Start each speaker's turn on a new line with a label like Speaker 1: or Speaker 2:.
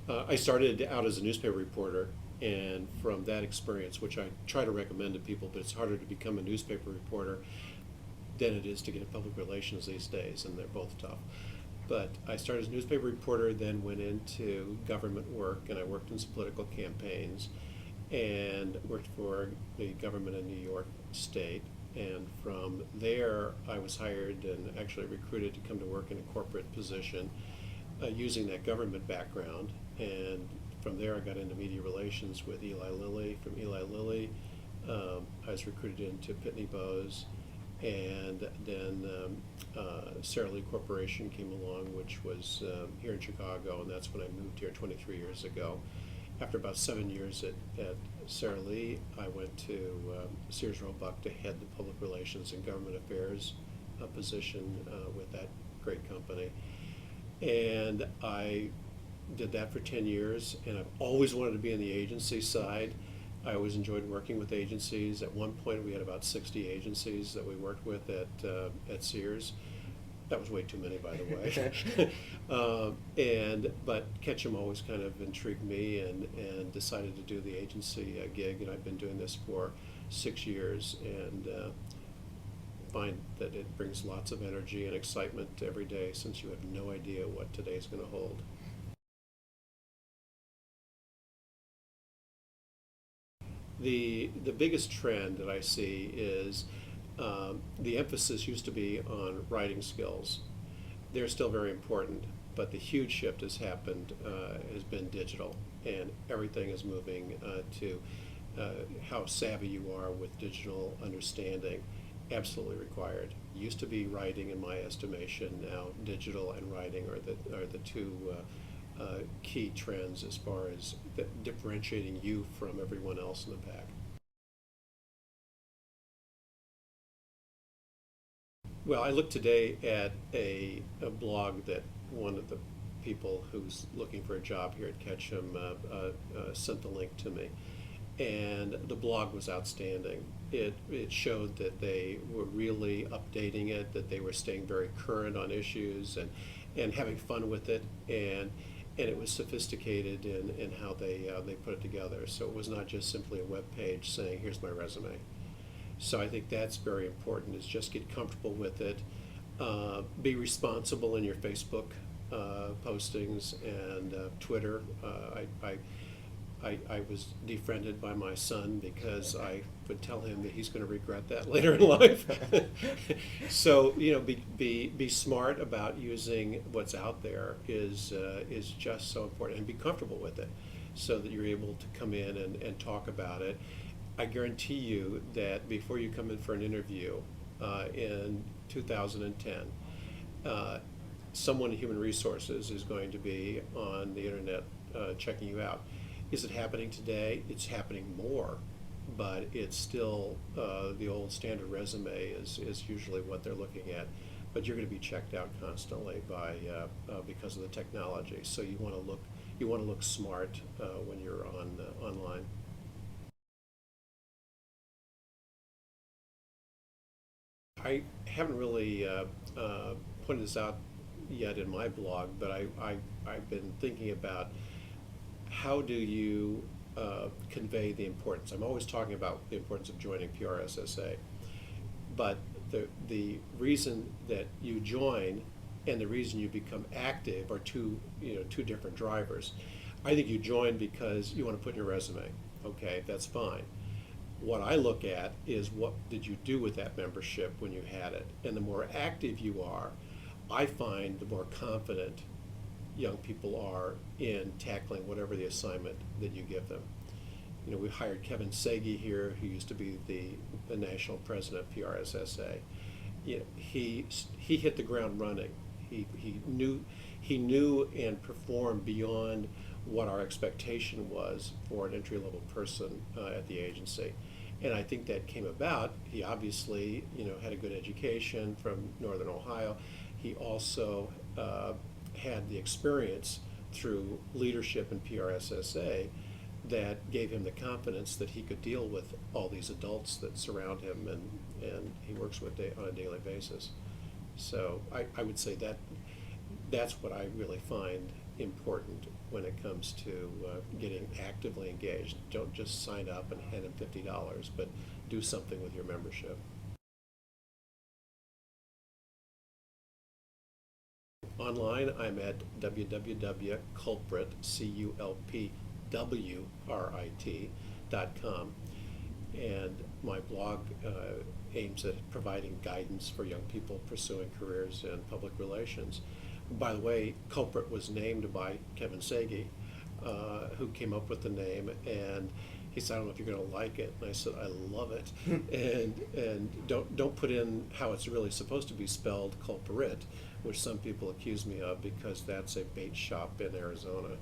Speaker 1: I started out as a newspaper reporter, and from that experience, which I try to recommend to people, but it's harder to become a newspaper reporter than it is to get in public relations these days, and they're both tough. But I started as a newspaper reporter, then went into government work, and I worked in some political campaigns, and worked for the government in New York State. And from there, I was hired and actually recruited to come to work in a corporate position using that government background. And from there, I got into media relations with Eli Lilly. From Eli Lilly, I was recruited into Pitney Bowes. And then Sara Lee Corporation came along, which was here in Chicago, and that's when I moved here 23 years ago. After about 7 years at Sara Lee, I went to Sears Roebuck to head the public relations and government affairs position with that great company. And I did that for 10 years, and I've always wanted to be on the agency side. I always enjoyed working with agencies. At one point, we had about 60 agencies that we worked with at Sears. That was way too many, by the way. But Ketchum always kind of intrigued me, and decided to do the agency gig. And I've been doing this for 6 years, and find that it brings lots of energy and excitement every day, since you have no idea what today's going to hold. The biggest trend that I see is the emphasis used to be on writing skills. They're still very important, but the huge shift has been digital, and everything is moving to how savvy you are with digital understanding. Absolutely required. Used to be writing, in my estimation. Now digital and writing are the two key trends as far as differentiating you from everyone else in the pack. Well, I looked today at a blog that one of the people who's looking for a job here at Ketchum sent the link to me, and the blog was outstanding. It showed that they were really updating it, that they were staying very current on issues, and having fun with it, and it was sophisticated in how they put it together. So it was not just simply a web page saying, here's my resume. So I think that's very important, is just get comfortable with it. Be responsible in your Facebook postings and Twitter. I was defriended by my son because I would tell him that he's going to regret that later in life. So be smart about using what's out there is just so important, and be comfortable with it, so that you're able to come in and talk about it. I guarantee you that before you come in for an interview in 2010, someone in human resources is going to be on the internet checking you out. Is it happening today? It's happening more, but it's still the old standard resume is usually what they're looking at. But you're going to be checked out constantly by because of the technology. So you want to look smart when you're online. I haven't really pointed this out yet in my blog, but I've been thinking about how do you convey the importance. I'm always talking about the importance of joining PRSSA, but the reason that you join and the reason you become active are two different drivers. I think you join because you want to put in your resume. Okay, that's fine. What I look at is, what did you do with that membership when you had it? And the more active you are, I find the more confident young people are in tackling whatever the assignment that you give them. We hired Kevin Segi here, who used to be the national president of PRSSA. He hit the ground running. He knew and performed beyond what our expectation was for an entry-level person at the agency. And I think that came about. He obviously, had a good education from Northern Ohio. He also had the experience through leadership in PRSSA that gave him the confidence that he could deal with all these adults that surround him and he works with on a daily basis. So I would say that's what I really find important when it comes to getting actively engaged. Don't just sign up and hand them $50, but do something with your membership. Online, I'm at www.culprit, CULPWRIT.com, and my blog aims at providing guidance for young people pursuing careers in public relations. By the way, Culprit was named by Kevin Sagi, who came up with the name, and he said, "I don't know if you're going to like it." And I said, "I love it." and don't put in how it's really supposed to be spelled, culprit, which some people accuse me of because that's a bait shop in Arizona.